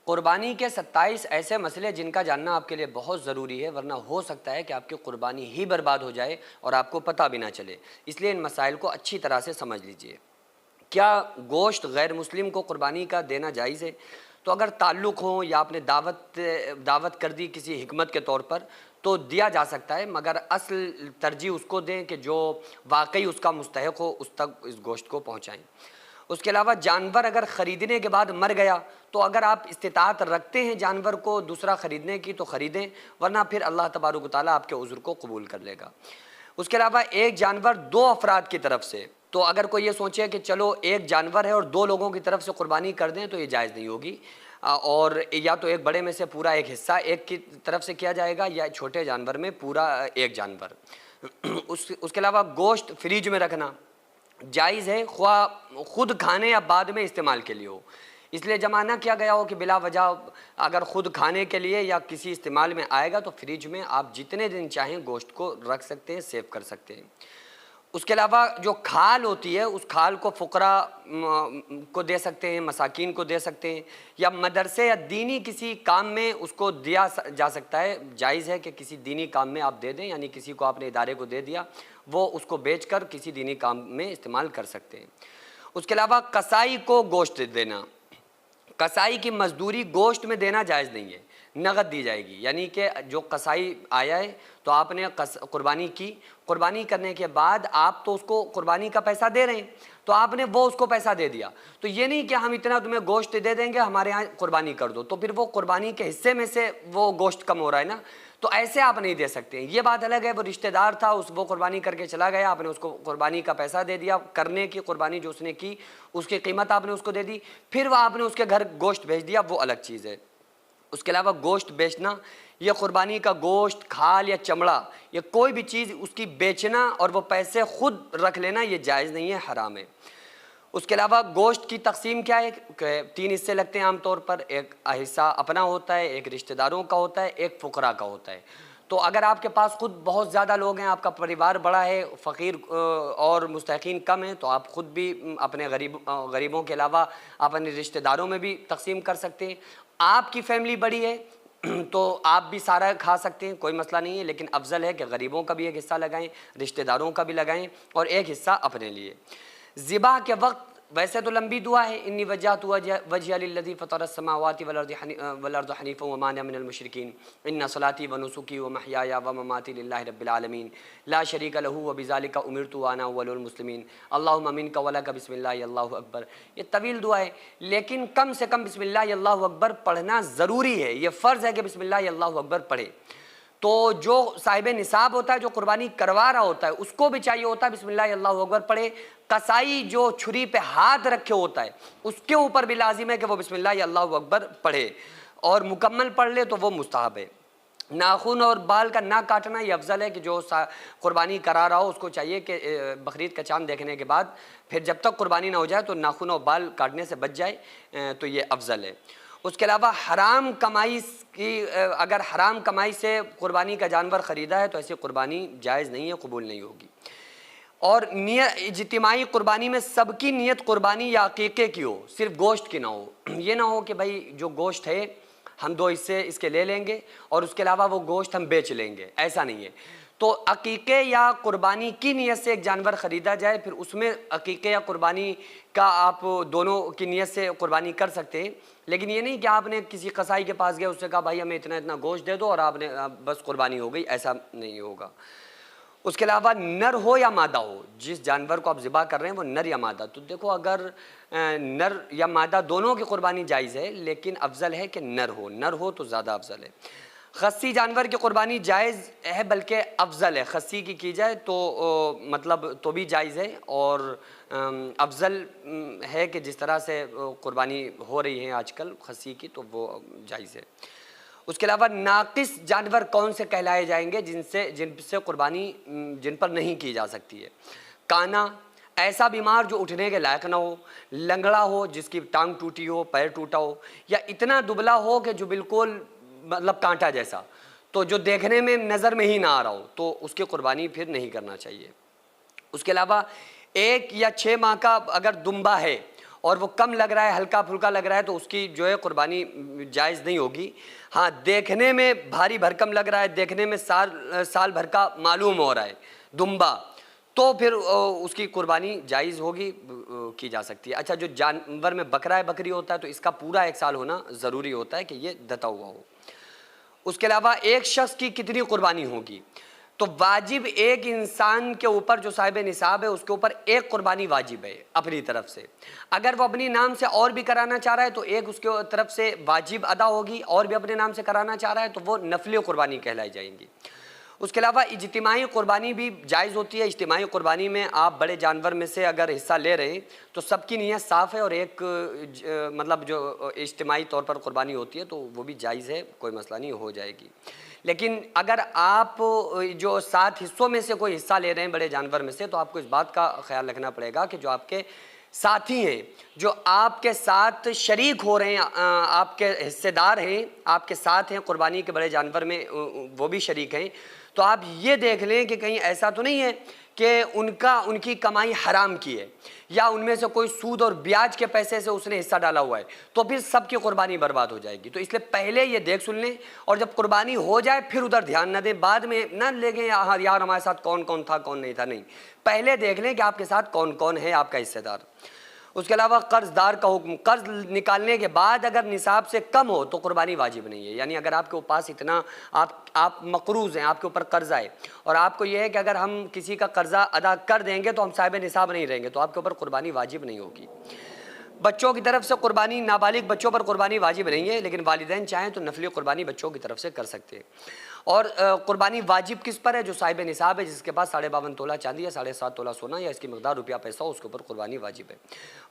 قربانی کے 27 ایسے مسئلے جن کا جاننا آپ کے لیے بہت ضروری ہے، ورنہ ہو سکتا ہے کہ آپ کی قربانی ہی برباد ہو جائے اور آپ کو پتہ بھی نہ چلے۔ اس لیے ان مسائل کو اچھی طرح سے سمجھ لیجئے۔ کیا گوشت غیر مسلم کو قربانی کا دینا جائز ہے؟ تو اگر تعلق ہو یا آپ نے دعوت کر دی کسی حکمت کے طور پر تو دیا جا سکتا ہے، مگر اصل ترجیح اس کو دیں کہ جو واقعی اس کا مستحق ہو، اس تک اس گوشت کو پہنچائیں۔ اس کے علاوہ جانور اگر خریدنے کے بعد مر گیا تو اگر آپ استطاعت رکھتے ہیں جانور کو دوسرا خریدنے کی تو خریدیں، ورنہ پھر اللہ تبارک و تعالیٰ آپ کے عذر کو قبول کر لے گا۔ اس کے علاوہ ایک جانور 2 افراد کی طرف سے، تو اگر کوئی یہ سوچے کہ چلو ایک جانور ہے اور 2 لوگوں کی طرف سے قربانی کر دیں تو یہ جائز نہیں ہوگی، اور یا تو ایک بڑے میں سے پورا ایک حصہ ایک کی طرف سے کیا جائے گا یا چھوٹے جانور میں پورا ایک جانور۔ اس کے علاوہ گوشت فریج میں رکھنا جائز ہے، خواہ خود کھانے یا بعد میں استعمال کے لیے ہو، اس لیے جمع نہ کیا گیا ہو کہ بلا وجہ اگر خود کھانے کے لیے یا کسی استعمال میں آئے گا تو فریج میں آپ جتنے دن چاہیں گوشت کو رکھ سکتے ہیں، سیو کر سکتے ہیں۔ اس کے علاوہ جو کھال ہوتی ہے اس کھال کو فقراء کو دے سکتے ہیں، مساکین کو دے سکتے ہیں، یا مدرسے یا دینی کسی کام میں اس کو دیا جا سکتا ہے۔ جائز ہے کہ کسی دینی کام میں آپ دے دیں، یعنی کسی کو آپ نے ادارے کو دے دیا، وہ اس کو بیچ کر کسی دینی کام میں استعمال کر سکتے ہیں۔ اس کے علاوہ قصائی کو گوشت دینا، قصائی کی مزدوری گوشت میں دینا جائز نہیں ہے، نقد دی جائے گی، یعنی کہ جو قصائی آیا ہے تو آپ نے قربانی کی، قربانی کرنے کے بعد آپ تو اس کو قربانی کا پیسہ دے رہے ہیں تو آپ نے وہ اس کو پیسہ دے دیا، تو یہ نہیں کہ ہم اتنا تمہیں گوشت دے دیں گے ہمارے ہاں قربانی کر دو، تو پھر وہ قربانی کے حصے میں سے وہ گوشت کم ہو رہا ہے نا، تو ایسے آپ نہیں دے سکتے ہیں۔ یہ بات الگ ہے وہ رشتہ دار تھا، وہ قربانی کر کے چلا گیا، آپ نے اس کو قربانی کا پیسہ دے دیا، کرنے کی قربانی جو اس نے کی اس کی قیمت آپ نے اس کو دے دی، پھر وہ آپ نے اس کے گھر گوشت بھیج دیا، وہ الگ چیز ہے۔ اس کے علاوہ گوشت بیچنا، یہ قربانی کا گوشت، کھال یا چمڑا، یہ کوئی بھی چیز اس کی بیچنا اور وہ پیسے خود رکھ لینا یہ جائز نہیں ہے، حرام ہے۔ اس کے علاوہ گوشت کی تقسیم کیا ہے کہ 3 حصے لگتے ہیں عام طور پر، ایک حصہ اپنا ہوتا ہے، ایک رشتہ داروں کا ہوتا ہے، ایک فقراء کا ہوتا ہے۔ تو اگر آپ کے پاس خود بہت زیادہ لوگ ہیں، آپ کا پریوار بڑا ہے، فقیر اور مستحقین کم ہیں، تو آپ خود بھی اپنے غریبوں کے علاوہ اپنے رشتہ داروں میں بھی تقسیم کر سکتے ہیں۔ آپ کی فیملی بڑی ہے تو آپ بھی سارا کھا سکتے ہیں، کوئی مسئلہ نہیں ہے، لیکن افضل ہے کہ غریبوں کا بھی ایک حصہ لگائیں، رشتہ داروں کا بھی لگائیں اور ایک حصہ اپنے لیے۔ ذبح کے وقت ویسے تو لمبی دعا ہے، انی وجہت وجہی للذی فطر السماوات والارض حنیفا وما انا من المشرکین ان صلاتي ونسکی ومحیای ومماتی للہ رب العالمین لا شریک لہ وبذلک امرت وانا اول المسلمین اللہم منک ولک بسم اللہ اللہ اکبر۔ یہ طویل دعا ہے لیکن کم سے کم بسم اللہ اللہ اکبر پڑھنا ضروری ہے، یہ فرض ہے کہ بسم اللہ اللہ اکبر پڑھے۔ تو جو صاحب نصاب ہوتا ہے، جو قربانی کروا رہا ہوتا ہے، اس کو بھی چاہیے ہوتا ہے بسم اللہ اللہ اکبر پڑھے۔ قصائی جو چھری پہ ہاتھ رکھے ہوتا ہے اس کے اوپر بھی لازم ہے کہ وہ بسم اللہ اللہ اکبر پڑھے، اور مکمل پڑھ لے تو وہ مستحب ہے۔ ناخن اور بال کا نہ کاٹنا یہ افضل ہے کہ جو قربانی کرا رہا ہو اس کو چاہیے کہ بقرعید کا چاند دیکھنے کے بعد پھر جب تک قربانی نہ ہو جائے تو ناخن اور بال کاٹنے سے بچ جائے، تو یہ افضل ہے۔ اس کے علاوہ حرام کمائی کی، اگر حرام کمائی سے قربانی کا جانور خریدا ہے تو ایسی قربانی جائز نہیں ہے، قبول نہیں ہوگی۔ اور اجتماعی قربانی میں سب کی نیت قربانی یا عقیقے کی ہو، صرف گوشت کی نہ ہو۔ یہ نہ ہو کہ بھائی جو گوشت ہے ہم 2 حصے اس کے لے لیں گے اور اس کے علاوہ وہ گوشت ہم بیچ لیں گے، ایسا نہیں ہے۔ تو عقیقے یا قربانی کی نیت سے ایک جانور خریدا جائے، پھر اس میں عقیقے یا قربانی کا آپ دونوں کی نیت سے قربانی کر سکتے ہیں، لیکن یہ نہیں کہ آپ نے کسی قصائی کے پاس گئے، اس سے کہا بھائی ہمیں اتنا اتنا گوشت دے دو اور آپ نے بس قربانی ہو گئی، ایسا نہیں ہوگا۔ اس کے علاوہ نر ہو یا مادہ ہو، جس جانور کو آپ ذبح کر رہے ہیں وہ نر یا مادہ، تو دیکھو اگر نر یا مادہ دونوں کی قربانی جائز ہے، لیکن افضل ہے کہ نر ہو تو زیادہ افضل ہے۔ خصی جانور کی قربانی جائز ہے بلکہ افضل ہے، خصی کی جائے تو مطلب تو بھی جائز ہے، اور افضل ہے کہ جس طرح سے قربانی ہو رہی ہے آج کل خصی کی تو وہ جائز ہے۔ اس کے علاوہ ناقص جانور کون سے کہلائے جائیں گے؟ جن سے قربانی جن پر نہیں کی جا سکتی ہے۔ کانا، ایسا بیمار جو اٹھنے کے لائق نہ ہو، لنگڑا ہو جس کی ٹانگ ٹوٹی ہو، پیر ٹوٹا ہو، یا اتنا دبلا ہو کہ جو بالکل مطلب کانٹا جیسا، تو جو دیکھنے میں نظر میں ہی نہ آ رہا ہو، تو اس کی قربانی پھر نہیں کرنا چاہیے۔ اس کے علاوہ 1 یا 6 ماہ کا اگر دمبا ہے اور وہ کم لگ رہا ہے، ہلکا پھلکا لگ رہا ہے، تو اس کی جو ہے قربانی جائز نہیں ہوگی۔ ہاں دیکھنے میں بھاری بھرکم لگ رہا ہے، دیکھنے میں سال بھر کا معلوم ہو رہا ہے دمبا، تو پھر اس کی قربانی جائز ہوگی، کی جا سکتی ہے۔ اچھا جو جانور میں بکرا ہے بکری ہوتا ہے تو اس کا پورا 1 سال ہونا ضروری ہوتا ہے کہ یہ دتا ہوا ہو۔ اس کے علاوہ ایک شخص کی کتنی قربانی ہوگی؟ تو واجب ایک انسان کے اوپر جو صاحب نصاب ہے اس کے اوپر 1 قربانی واجب ہے اپنی طرف سے۔ اگر وہ اپنی نام سے اور بھی کرانا چاہ رہا ہے تو 1 اس کے طرف سے واجب ادا ہوگی، اور بھی اپنے نام سے کرانا چاہ رہا ہے تو وہ نفلی قربانی کہلائی جائیں گی۔ اس کے علاوہ اجتماعی قربانی بھی جائز ہوتی ہے۔ اجتماعی قربانی میں آپ بڑے جانور میں سے اگر حصہ لے رہے ہیں تو سب کی نیت صاف ہے، اور ایک مطلب جو اجتماعی طور پر قربانی ہوتی ہے تو وہ بھی جائز ہے، کوئی مسئلہ نہیں، ہو جائے گی۔ لیکن اگر آپ جو 7 حصوں میں سے کوئی حصہ لے رہے ہیں بڑے جانور میں سے، تو آپ کو اس بات کا خیال رکھنا پڑے گا کہ جو آپ کے ساتھی ہیں، جو آپ کے ساتھ شریک ہو رہے ہیں، آپ کے حصے دار ہیں، آپ کے ساتھ ہیں قربانی کے بڑے جانور میں، وہ بھی شریک ہیں، تو آپ یہ دیکھ لیں کہ کہیں ایسا تو نہیں ہے کہ ان کی کمائی حرام کی ہے، یا ان میں سے کوئی سود اور بیاج کے پیسے سے اس نے حصہ ڈالا ہوا ہے، تو پھر سب کی قربانی برباد ہو جائے گی۔ تو اس لیے پہلے یہ دیکھ سن لیں، اور جب قربانی ہو جائے پھر ادھر دھیان نہ دیں، بعد میں نہ لے گئے یار ہمارے ساتھ کون کون تھا کون نہیں تھا، نہیں، پہلے دیکھ لیں کہ آپ کے ساتھ کون کون ہے آپ کا حصہ دار۔ اس کے علاوہ قرض دار کا حکم، قرض نکالنے کے بعد اگر نصاب سے کم ہو تو قربانی واجب نہیں ہے۔ یعنی اگر آپ کے پاس اتنا آپ مقروض ہیں، آپ کے اوپر قرضہ ہے، اور آپ کو یہ ہے کہ اگر ہم کسی کا قرضہ ادا کر دیں گے تو ہم صاحب نصاب نہیں رہیں گے، تو آپ کے اوپر قربانی واجب نہیں ہوگی۔ بچوں کی طرف سے قربانی، نابالغ بچوں پر قربانی واجب نہیں ہے، لیکن والدین چاہیں تو نفلی قربانی بچوں کی طرف سے کر سکتے ہیں۔ اور قربانی واجب کس پر ہے؟ جو صاحب نصاب ہے، جس کے پاس 52.5 تولہ چاندی یا 7.5 تولہ سونا یا اس کی مقدار روپیہ پیسہ ہو، اس کے اوپر قربانی واجب ہے۔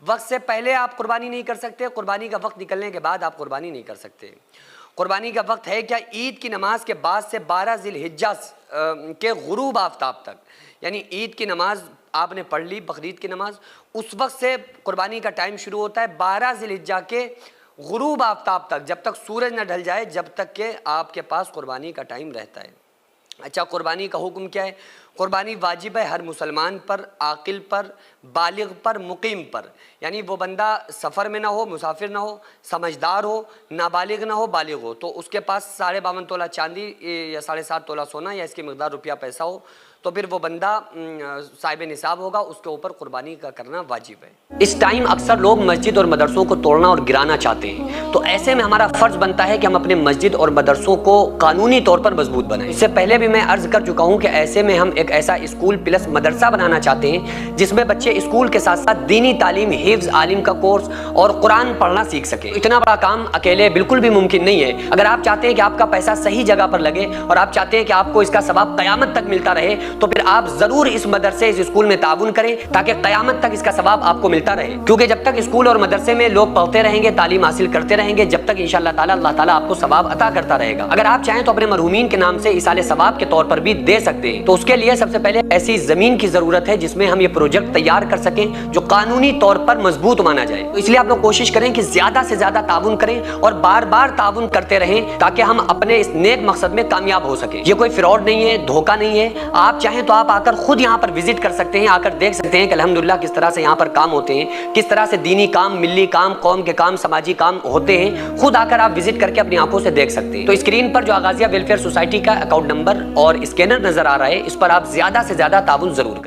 وقت سے پہلے آپ قربانی نہیں کر سکتے، قربانی کا وقت نکلنے کے بعد آپ قربانی نہیں کر سکتے۔ قربانی کا وقت ہے کیا؟ عید کی نماز کے بعد سے 12 ذی الحجہ کے غروب آفتاب تک، یعنی عید کی نماز آپ نے پڑھ لی، بقرعید کی نماز، اس وقت سے قربانی کا ٹائم شروع ہوتا ہے 12 ذی الحجہ کے غروب آفتاب تک، جب تک سورج نہ ڈھل جائے، جب تک کہ آپ کے پاس قربانی کا ٹائم رہتا ہے۔ اچھا قربانی کا حکم کیا ہے؟ قربانی واجب ہے ہر مسلمان پر، عاقل پر، بالغ پر، مقیم پر، یعنی وہ بندہ سفر میں نہ ہو، مسافر نہ ہو، سمجھدار ہو، نابالغ نہ ہو، بالغ ہو، تو اس کے پاس 52.5 تولہ چاندی یا 7.5 تولہ سونا یا اس کی مقدار روپیہ پیسہ ہو، تو پھر وہ بندہ صاحب نصاب ہوگا، اس کے اوپر قربانی کا کرنا واجب ہے۔ اس ٹائم اکثر لوگ مسجد اور مدرسوں کو توڑنا اور گرانا چاہتے ہیں، تو ایسے میں ہمارا فرض بنتا ہے کہ ہم اپنے مسجد اور مدرسوں کو قانونی طور پر مضبوط بنائیں۔ اس سے پہلے بھی میں عرض کر چکا ہوں کہ ایسے میں ہم ایک ایسا اسکول پلس مدرسہ بنانا چاہتے ہیں جس میں بچے اسکول کے ساتھ ساتھ دینی تعلیم، حفظ، عالم کا کورس اور قرآن پڑھنا سیکھ سکیں۔ اتنا بڑا کام اکیلے بالکل بھی ممکن نہیں ہے۔ اگر آپ چاہتے ہیں کہ آپ کا پیسہ صحیح جگہ پر لگے اور آپ چاہتے ہیں کہ آپ کو اس کا ثواب قیامت تک ملتا رہے، تو پھر آپ ضرور اس مدرسے، اس اسکول میں تعاون کریں تاکہ قیامت تک اس کا ثواب آپ کو ملتا رہے، کیونکہ جب تک اسکول اور مدرسے میں لوگ پڑھتے رہیں گے، تعلیم حاصل کرتے رہیں گے، جب تک انشاءاللہ تعالیٰ اللہ تعالیٰ آپ کو ثواب عطا کرتا رہے گا۔ اگر آپ چاہیں تو اپنے مرحومین کے نام سے ایصال ثواب کے طور پر بھی دے سکتے ہیں، تو اس کے لیے سب سے پہلے ایسی زمین کی ضرورت ہے جس میں ہم یہ پروجیکٹ تیار کر سکیں جو قانونی طور پر مضبوط مانا جائے۔ تو اس لیے آپ لوگ کوشش کریں کہ زیادہ سے زیادہ تعاون کریں اور بار بار تعاون کرتے رہیں تاکہ ہم اپنے اس نیک مقصد میں کامیاب ہو سکیں۔ یہ کوئی فراڈ نہیں ہے، دھوکہ نہیں ہے۔ آپ چاہیں تو آپ آ کر خود یہاں پر وزٹ کر سکتے ہیں، آ کر دیکھ سکتے ہیں کہ الحمدللہ کس طرح سے یہاں پر کام ہوتے ہیں، کس طرح سے دینی کام، ملی کام، قوم کے کام، سماجی کام ہوتے ہیں۔ خود آ کر آپ وزٹ کر کے اپنی آنکھوں سے دیکھ سکتے ہیں۔ تو اسکرین پر جو آغازیہ ویلفیئر سوسائٹی کا اکاؤنٹ نمبر اور اسکینر نظر آ رہا ہے، اس پر آپ زیادہ سے زیادہ تعاون ضرور کریں۔